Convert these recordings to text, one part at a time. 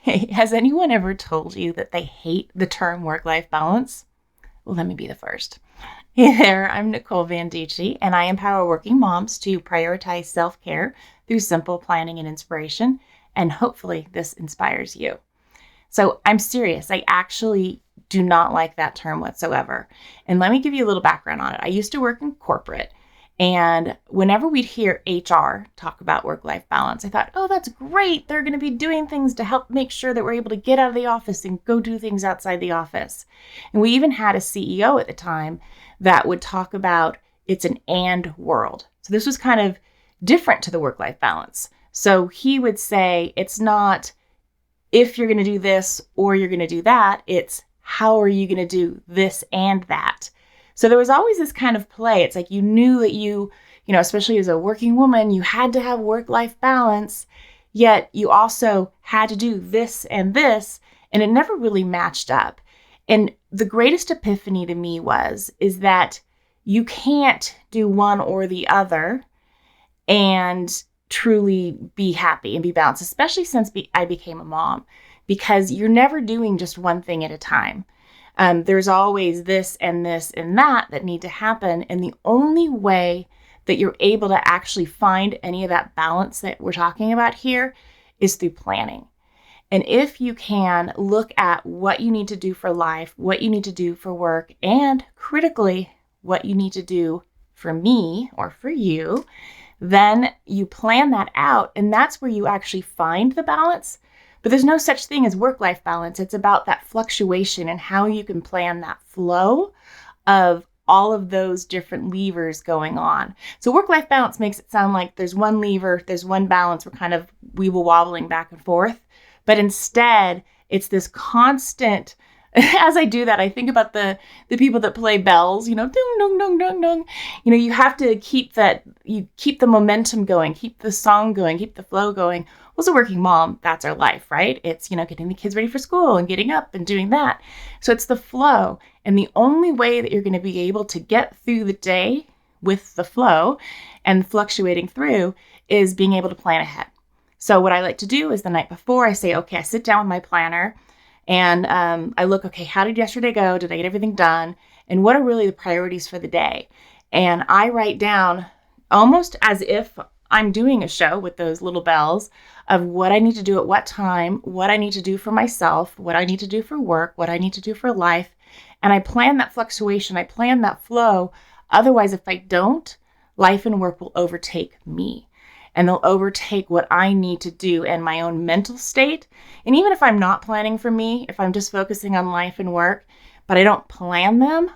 Hey, has anyone ever told you that they hate the term work-life balance? Well, let me be the first. Hey there, I'm Nicole Van Dici, and I empower working moms to prioritize self-care through simple planning and inspiration, and hopefully this inspires you. So I'm serious. I actually do not like that term whatsoever. And let me give you a little background on it. I used to work in corporate, and whenever we'd hear HR talk about work-life balance, I thought, oh, that's great. They're going to be doing things to help make sure that we're able to get out of the office and go do things outside the office. And we even had a CEO at the time that would talk about it's an and world. So this was kind of different to the work-life balance. So he would say it's not if you're going to do this or you're going to do that, it's how are you going to do this and that. So there was always this kind of play. It's like you knew that especially as a working woman, you had to have work-life balance, yet you also had to do this, and it never really matched up. And the greatest epiphany to me is that you can't do one or the other and truly be happy and be balanced, especially since I became a mom, because you're never doing just one thing at a time. There's always this and that need to happen. And the only way that you're able to actually find any of that balance that we're talking about here is through planning. And if you can look at what you need to do for life, what you need to do for work, and critically, what you need to do for me or for you, then you plan that out. And that's where you actually find the balance. But there's no such thing as work-life balance. It's about that fluctuation and how you can plan that flow of all of those different levers going on. So work-life balance makes it sound like there's one lever, there's one balance, we're kind of weeble-wobbling back and forth. But instead, it's this constant, as I do that, I think about the people that play bells, ding, dong, dong, dong, dong. You have to keep the momentum going, keep the song going, keep the flow going. Well, as a working mom, that's our life, right? It's, getting the kids ready for school and getting up and doing that. So it's the flow. And the only way that you're going to be able to get through the day with the flow and fluctuating through is being able to plan ahead. So what I like to do is the night before I say, okay, I sit down with my planner and I look, okay, how did yesterday go? Did I get everything done? And what are really the priorities for the day? And I write down almost as if I'm doing a show with those little bells of what I need to do at what time, what I need to do for myself, what I need to do for work, what I need to do for life. And I plan that fluctuation. I plan that flow. Otherwise, if I don't, life and work will overtake me. And they'll overtake what I need to do and my own mental state. And even if I'm not planning for me, if I'm just focusing on life and work, but I don't plan them,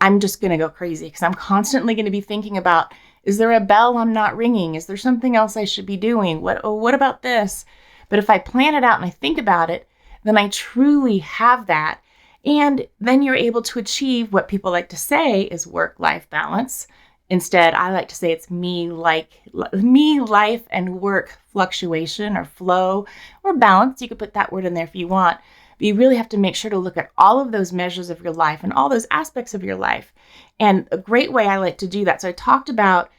I'm just going to go crazy because I'm constantly going to be thinking about, is there a bell I'm not ringing? Is there something else I should be doing? What about this? But if I plan it out and I think about it, then I truly have that. And then you're able to achieve what people like to say is work-life balance. Instead, I like to say it's me, life, and work fluctuation or flow or balance. You could put that word in there if you want. But you really have to make sure to look at all of those measures of your life and all those aspects of your life. And a great way I like to do that. So I talked about,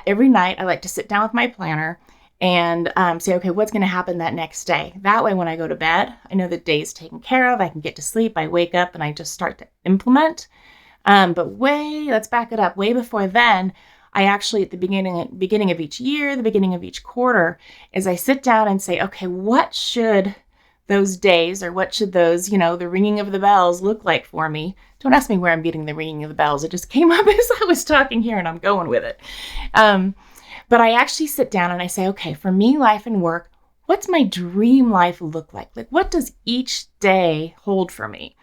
every night I like to sit down with my planner and say, okay, what's going to happen that next day? That way, when I go to bed, I know the day's taken care of. I can get to sleep. I wake up and I just start to implement. But let's back it up. Way before then, I actually, at the beginning of each year, the beginning of each quarter, is I sit down and say, okay, what should those days or what should those, the ringing of the bells look like for me? Don't ask me where I'm getting the ringing of the bells. It just came up as I was talking here and I'm going with it. But I actually sit down and I say, okay, for me, life and work, what's my dream life look like? Like, what does each day hold for me?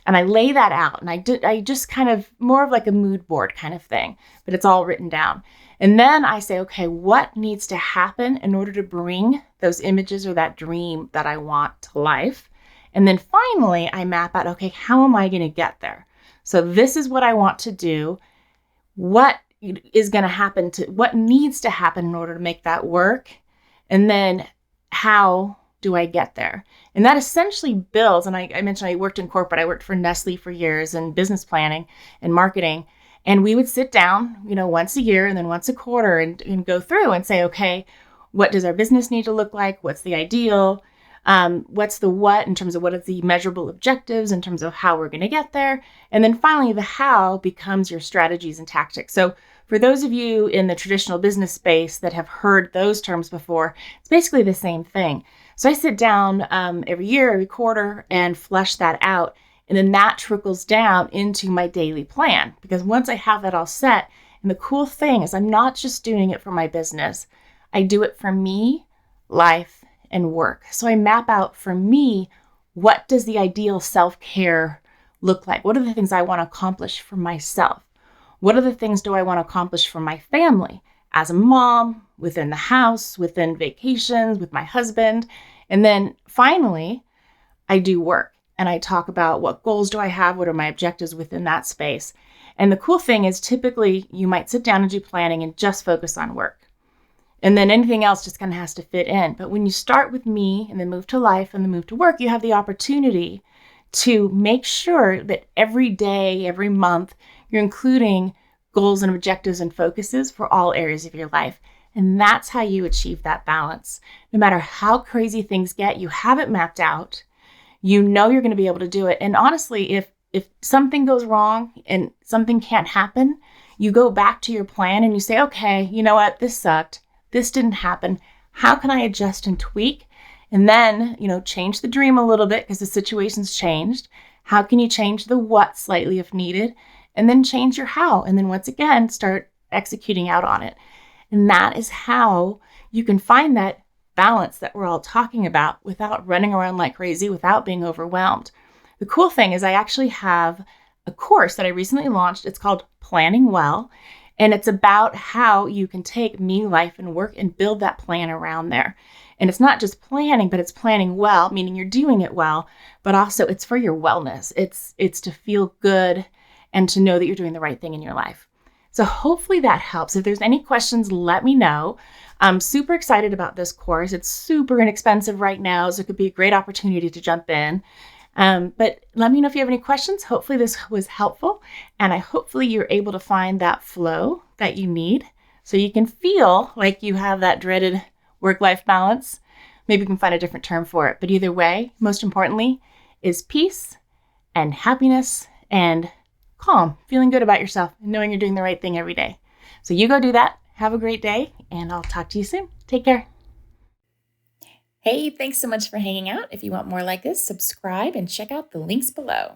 And I lay that out and I just kind of more of like a mood board kind of thing, but it's all written down. And then I say, okay, what needs to happen in order to bring those images or that dream that I want to life? And then finally, I map out, okay, how am I going to get there? So this is what I want to do. What is going to happen what needs to happen in order to make that work? And then how do I get there? And that essentially builds, and I mentioned I worked in corporate. I worked for Nestle for years in business planning and marketing. And we would sit down, once a year and then once a quarter and go through and say, okay, what does our business need to look like? What's the ideal? What's the what in terms of what is the measurable objectives in terms of how we're going to get there. And then finally, the how becomes your strategies and tactics. So for those of you in the traditional business space that have heard those terms before, it's basically the same thing. So I sit down every year, every quarter, and flesh that out. And then that trickles down into my daily plan. Because once I have that all set, and the cool thing is I'm not just doing it for my business, I do it for me, life, and work. So I map out for me, what does the ideal self-care look like? What are the things I want to accomplish for myself? What are the things do I want to accomplish for my family as a mom, within the house, within vacations, with my husband? And then finally, I do work and I talk about what goals do I have? What are my objectives within that space? And the cool thing is typically you might sit down and do planning and just focus on work. And then anything else just kind of has to fit in. But when you start with me and then move to life and then move to work, you have the opportunity to make sure that every day, every month, you're including goals and objectives and focuses for all areas of your life. And that's how you achieve that balance. No matter how crazy things get, you have it mapped out. You know you're going to be able to do it. And honestly, if something goes wrong and something can't happen, you go back to your plan and you say, okay, you know what? This sucked. This didn't happen. How can I adjust and tweak? And then, change the dream a little bit because the situation's changed. How can you change the what slightly if needed? And then change your how. And then once again, start executing out on it. And that is how you can find that balance that we're all talking about without running around like crazy, without being overwhelmed. The cool thing is I actually have a course that I recently launched. It's called Planning Well. And it's about how you can take me, life, and work and build that plan around there. And it's not just planning, but it's planning well, meaning you're doing it well, but also it's for your wellness. It's to feel good and to know that you're doing the right thing in your life. So hopefully that helps. If there's any questions, let me know. I'm super excited about this course. It's super inexpensive right now, so it could be a great opportunity to jump in. But let me know if you have any questions. Hopefully this was helpful, and hopefully you're able to find that flow that you need so you can feel like you have that dreaded work-life balance. Maybe you can find a different term for it, but either way, most importantly, is peace and happiness and calm, feeling good about yourself and knowing you're doing the right thing every day. So you go do that. Have a great day, and I'll talk to you soon. Take care. Hey, thanks so much for hanging out. If you want more like this, subscribe and check out the links below.